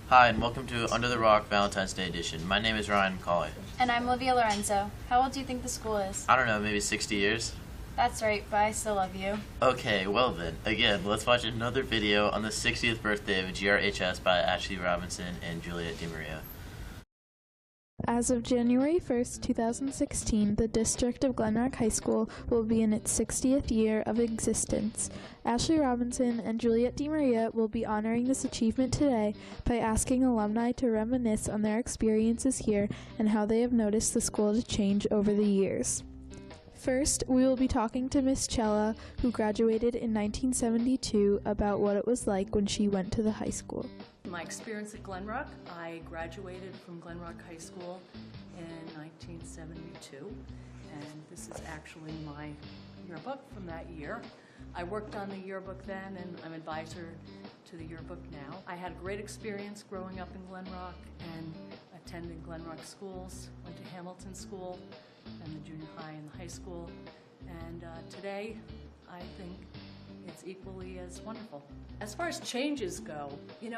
Hi, and welcome to Under the Rock Valentine's Day edition. My name is Ryan McCauley. And I'm Olivia Lorenzo. How old do you think the school is? I don't know, maybe 60 years? That's right, but I still love you. Okay, well then, again, let's watch another video on the 60th birthday of GRHS by Ashley Robinson and Juliet DeMaria. As of January 1st, 2016, the district of Glen Rock High School will be in its 60th year of existence. Ashley Robinson and Juliet DeMaria will be honoring this achievement today by asking alumni to reminisce on their experiences here and how they have noticed the school to change over the years. First, we will be talking to Miss Chella, who graduated in 1972, about what it was like when she went to the high school. My experience at Glen Rock, I graduated from Glen Rock High School in 1972, and this is actually my yearbook from that year. I worked on the yearbook then, and I'm advisor to the yearbook now. I had a great experience growing up in Glen Rock and attending Glen Rock schools, went to Hamilton School and the junior high and the high school, and today I think it's equally as wonderful. As far as changes go,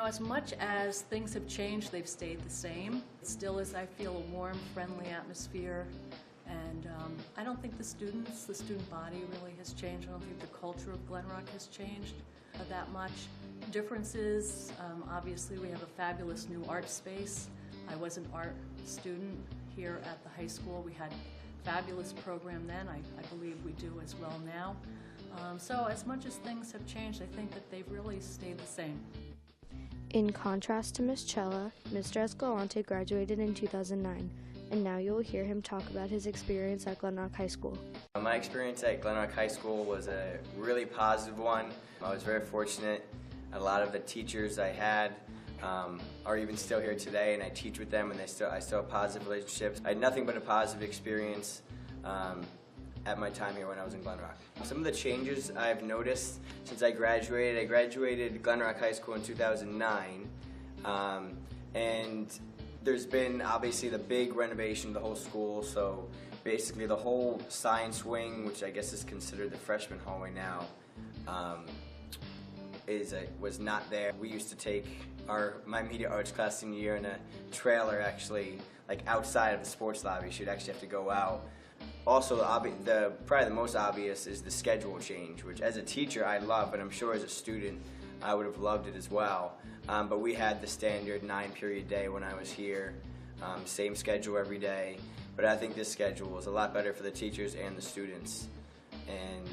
as much as things have changed, they've stayed the same. It still is, I feel, a warm, friendly atmosphere, and I don't think the student body really has changed. I don't think the culture of Glen Rock has changed that much. Differences, obviously we have a fabulous new art space. I was an art student here at the high school. We had a fabulous program then. I believe we do as well now. So as much as things have changed, I think that they've really stayed the same. In contrast to Ms. Chella, Mr. Escalante graduated in 2009, and now you will hear him talk about his experience at Glen Rock High School. My experience at Glen Rock High School was a really positive one. I was very fortunate. A lot of the teachers I had are even still here today, and I teach with them, and I still have positive relationships. I had nothing but a positive experience at my time here when I was in Glen Rock. Some of the changes I've noticed since I graduated Glen Rock High School in 2009, and there's been obviously the big renovation of the whole school, so basically the whole science wing, which I guess is considered the freshman hallway now, was not there. We used to take my media arts class senior year in a trailer, actually, like outside of the sports lobby. You'd actually have to go out. Also, probably the most obvious is the schedule change, which as a teacher I love, but I'm sure as a student I would have loved it as well. But we had the standard 9-period day when I was here, same schedule every day. But I think this schedule is a lot better for the teachers and the students. And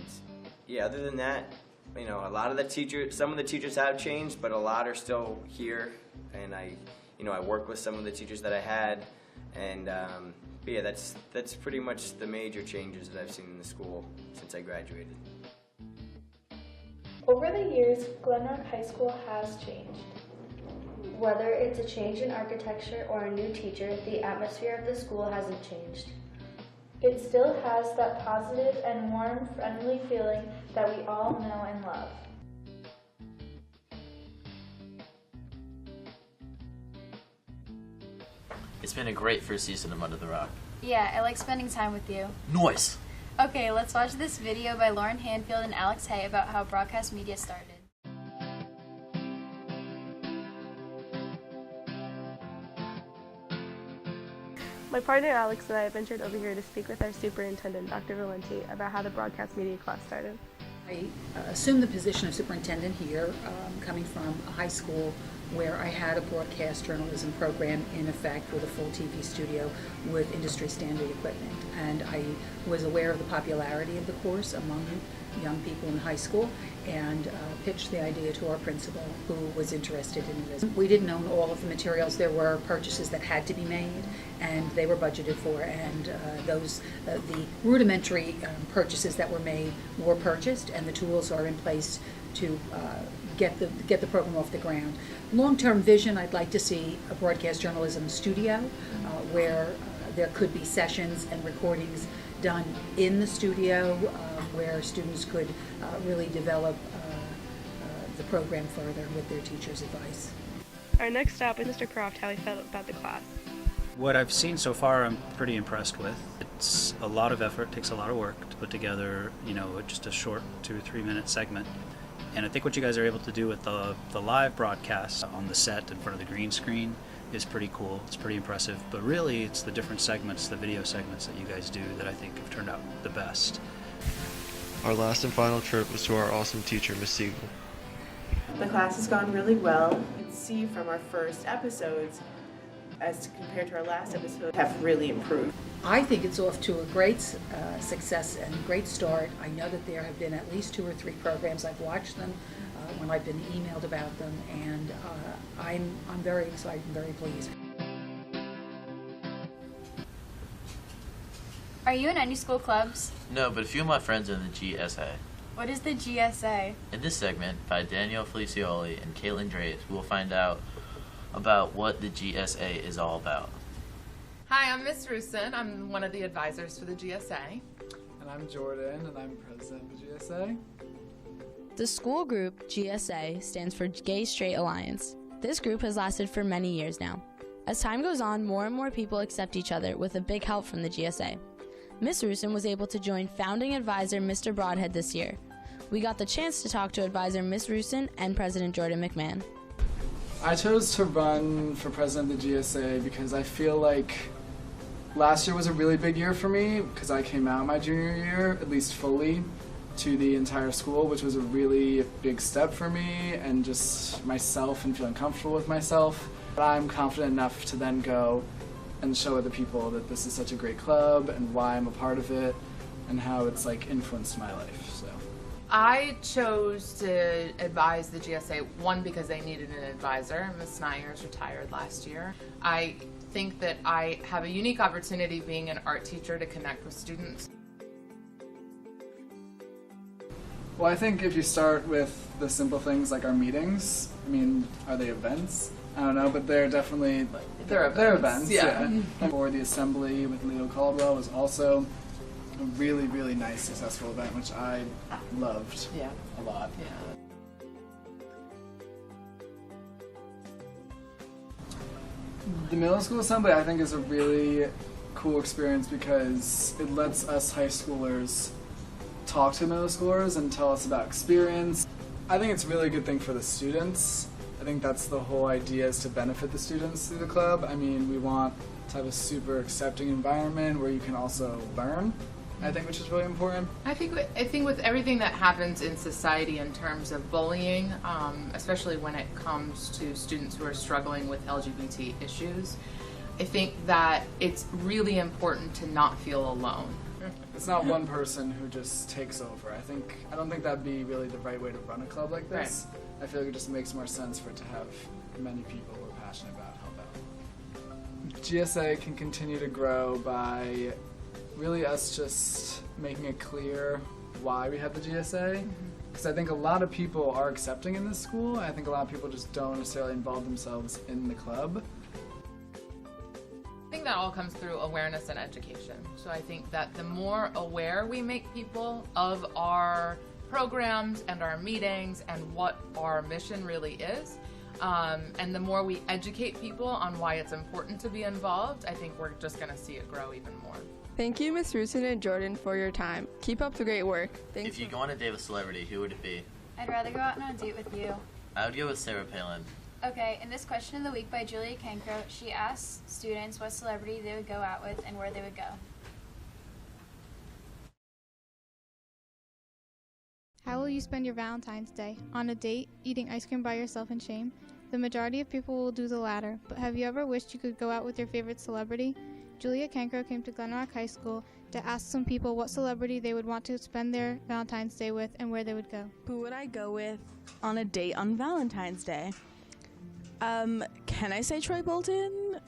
yeah, other than that, a lot of the teachers, some of the teachers have changed, but a lot are still here. And I work with some of the teachers that I had, and but yeah, that's pretty much the major changes that I've seen in the school since I graduated. Over the years, Glen Rock High School has changed. Whether it's a change in architecture or a new teacher, the atmosphere of the school hasn't changed. It still has that positive and warm, friendly feeling that we all know and love. It's been a great first season of Under the Rock. Yeah, I like spending time with you. Noise! Okay, let's watch this video by Lauren Hanfield and Alex Hay about how broadcast media started. My partner Alex and I have ventured over here to speak with our superintendent, Dr. Valenti, about how the broadcast media class started. I assumed the position of superintendent here, coming from a high school where I had a broadcast journalism program in effect with a full TV studio with industry standard equipment. And I was aware of the popularity of the course among young people in high school and pitched the idea to our principal, who was interested in this. We didn't own all of the materials. There were purchases that had to be made, and they were budgeted for, and the rudimentary purchases that were made were purchased, and the tools are in place to get the program off the ground. Long-term vision, I'd like to see a broadcast journalism studio where there could be sessions and recordings done in the studio where students could really develop the program further with their teacher's advice. Our next stop is Mr. Croft, how he felt about the class. What I've seen so far, I'm pretty impressed with. It's a lot of effort, takes a lot of work to put together, just a short 2 or 3 minute segment. And I think what you guys are able to do with the live broadcast on the set in front of the green screen is pretty cool. It's pretty impressive. But really, it's the different segments, the video segments that you guys do that I think have turned out the best. Our last and final trip was to our awesome teacher, Miss Siegel. The class has gone really well. You can see from our first episodes, as compared to our last episode, have really improved. I think it's off to a great success and great start. I know that there have been at least 2 or 3 programs. I've watched them when I've been emailed about them, and I'm very excited and very pleased. Are you in any school clubs? No, but a few of my friends are in the GSA. What is the GSA? In this segment, by Danielle Felicioli and Caitlin Draves, we will find out about what the GSA is all about. Hi, I'm Miss Rusin. I'm one of the advisors for the GSA. And I'm Jordan, and I'm president of the GSA. The school group, GSA, stands for Gay Straight Alliance. This group has lasted for many years now. As time goes on, more and more people accept each other with a big help from the GSA. Miss Rusin was able to join founding advisor Mr. Broadhead this year. We got the chance to talk to advisor Miss Rusin and President Jordan McMahon. I chose to run for president of the GSA because I feel like last year was a really big year for me because I came out my junior year, at least fully, to the entire school, which was a really big step for me and just myself and feeling comfortable with myself. But I'm confident enough to then go and show other people that this is such a great club and why I'm a part of it and how it's like influenced my life. So I chose to advise the GSA, one, because they needed an advisor. Ms. Snyers retired last year. I think that I have a unique opportunity being an art teacher to connect with students. Well, I think if you start with the simple things like our meetings, I mean, are they events? I don't know, but they're definitely They're events. yeah. Or the assembly with Leo Caldwell was also a really, really nice, successful event, which I loved a lot. Yeah. The middle school assembly, I think, is a really cool experience because it lets us high schoolers talk to middle schoolers and tell us about experience. I think it's a really good thing for the students. I think that's the whole idea, is to benefit the students through the club. I mean, we want to have a super accepting environment where you can also learn, I think, which is really important. I think with everything that happens in society in terms of bullying, especially when it comes to students who are struggling with LGBT issues, I think that it's really important to not feel alone. It's not one person who just takes over. I don't think that'd be really the right way to run a club like this. Right. I feel like it just makes more sense for it to have many people who are passionate about help out. GSA can continue to grow by really us just making it clear why we have the GSA. Because I think a lot of people are accepting in this school. I think a lot of people just don't necessarily involve themselves in the club. I think that all comes through awareness and education. So I think that the more aware we make people of our programs and our meetings and what our mission really is, and the more we educate people on why it's important to be involved, I think we're just going to see it grow even more. Thank you, Ms. Rusin and Jordan, for your time. Keep up the great work. Thanks. If you go on a date with a celebrity, who would it be? I'd rather go out on a date with you. I would go with Sarah Palin. Okay, in this question of the week by Julia Cancro, she asks students what celebrity they would go out with and where they would go. How will you spend your Valentine's Day? On a date, eating ice cream by yourself in shame? The majority of people will do the latter, but have you ever wished you could go out with your favorite celebrity? Julia Cancro came to Glen Rock High School to ask some people what celebrity they would want to spend their Valentine's Day with and where they would go. Who would I go with on a date on Valentine's Day? Can I say Troy Bolton?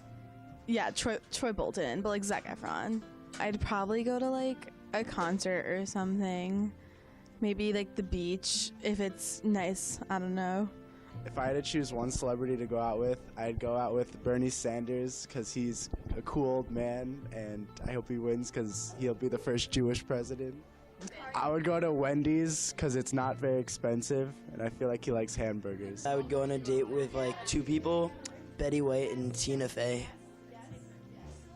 Yeah, Troy Bolton, but like Zac Efron. I'd probably go to like a concert or something. Maybe like the beach if it's nice. I don't know. If I had to choose one celebrity to go out with, I'd go out with Bernie Sanders because he's a cool old man, and I hope he wins because he'll be the first Jewish president. I would go to Wendy's because it's not very expensive, and I feel like he likes hamburgers. I would go on a date with like 2 people, Betty White and Tina Fey,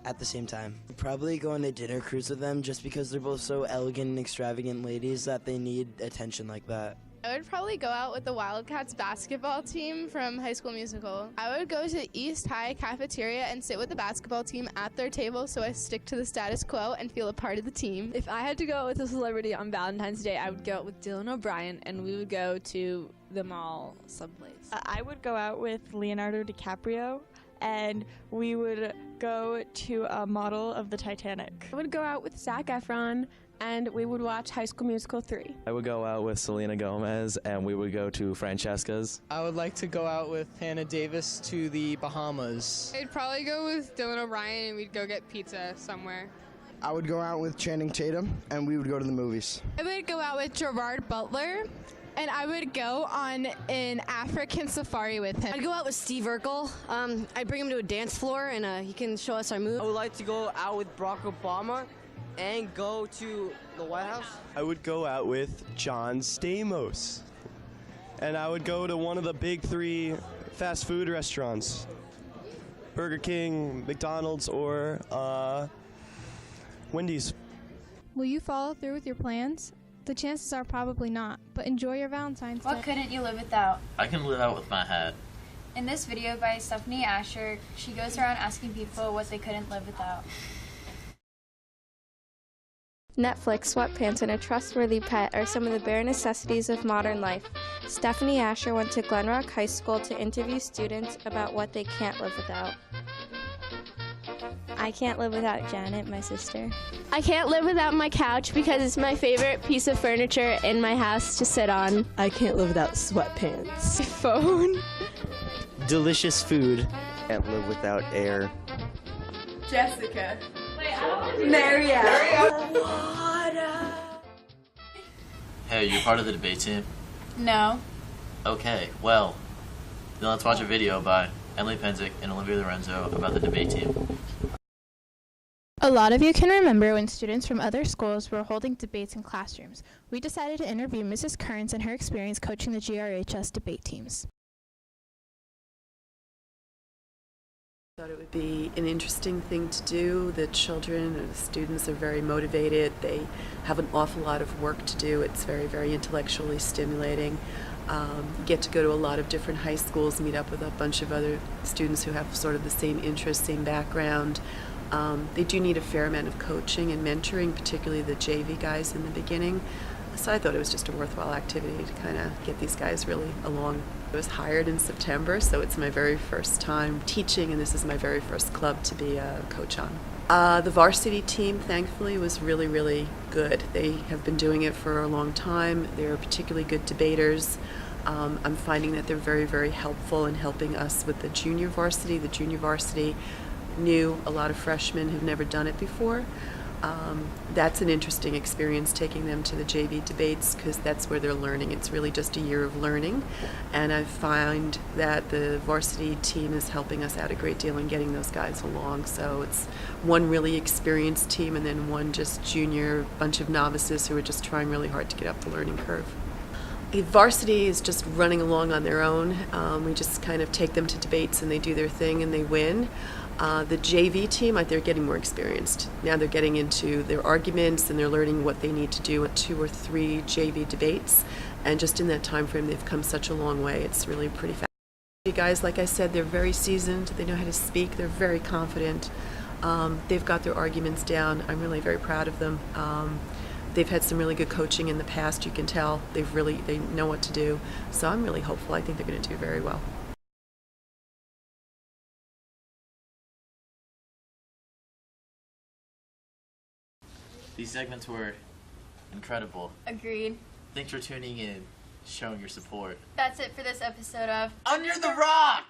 at the same time. I'd probably go on a dinner cruise with them just because they're both so elegant and extravagant ladies that they need attention like that. I would probably go out with the Wildcats basketball team from High School Musical. I would go to East High cafeteria and sit with the basketball team at their table so I stick to the status quo and feel a part of the team. If I had to go out with a celebrity on Valentine's Day, I would go out with Dylan O'Brien and we would go to the mall someplace. I would go out with Leonardo DiCaprio and we would go to a model of the Titanic. I would go out with Zac Efron and we would watch High School Musical 3. I would go out with Selena Gomez and we would go to Francesca's. I would like to go out with Hannah Davis to the Bahamas. I'd probably go with Dylan O'Brien and we'd go get pizza somewhere. I would go out with Channing Tatum and we would go to the movies. I would go out with Gerard Butler and I would go on an African safari with him. I'd go out with Steve Urkel. I'd bring him to a dance floor and he can show us our moves. I would like to go out with Barack Obama and go to the White House. I would go out with John Stamos. And I would go to one of the big 3 fast food restaurants. Burger King, McDonald's, or Wendy's. Will you follow through with your plans? The chances are probably not, but enjoy your Valentine's Day. What couldn't you live without? I can live out with my hat. In this video by Stephanie Asher, she goes around asking people what they couldn't live without. Netflix, sweatpants, and a trustworthy pet are some of the bare necessities of modern life. Stephanie Asher went to Glen Rock High School to interview students about what they can't live without. I can't live without Janet, my sister. I can't live without my couch because it's my favorite piece of furniture in my house to sit on. I can't live without sweatpants. Phone. Delicious food. Can't live without air. Jessica. Hey, you're part of the debate team? No. Okay, well, then let's watch a video by Emily Penzick and Olivia Lorenzo about the debate team. A lot of you can remember when students from other schools were holding debates in classrooms. We decided to interview Mrs. Kearns and her experience coaching the GRHS debate teams. I thought it would be an interesting thing to do. The children and the students are very motivated. They have an awful lot of work to do. It's very, very intellectually stimulating. Get to go to a lot of different high schools, meet up with a bunch of other students who have sort of the same interests, same background. They do need a fair amount of coaching and mentoring, particularly the JV guys in the beginning. So I thought it was just a worthwhile activity to kind of get these guys really along. I was hired in September, so it's my very first time teaching, and this is my very first club to be a coach on. The varsity team, thankfully, was really, really good. They have been doing it for a long time. They're particularly good debaters. I'm finding that they're very, very helpful in helping us with the junior varsity. The junior varsity new, a lot of freshmen have never done it before. That's an interesting experience, taking them to the JV debates, because that's where they're learning. It's really just a year of learning, and I find that the varsity team is helping us out a great deal in getting those guys along. So it's one really experienced team and then one just junior bunch of novices who are just trying really hard to get up the learning curve. The varsity is just running along on their own. We just kind of take them to debates and they do their thing and they win. The JV team, they're getting more experienced. Now they're getting into their arguments and they're learning what they need to do at 2 or 3 JV debates. And just in that time frame, they've come such a long way. It's really pretty fast. You guys, like I said, they're very seasoned. They know how to speak. They're very confident. They've got their arguments down. I'm really very proud of them. They've had some really good coaching in the past. You can tell they know what to do. So I'm really hopeful. I think they're going to do very well. These segments were incredible. Agreed. Thanks for tuning in, showing your support. That's it for this episode of Under the Rock!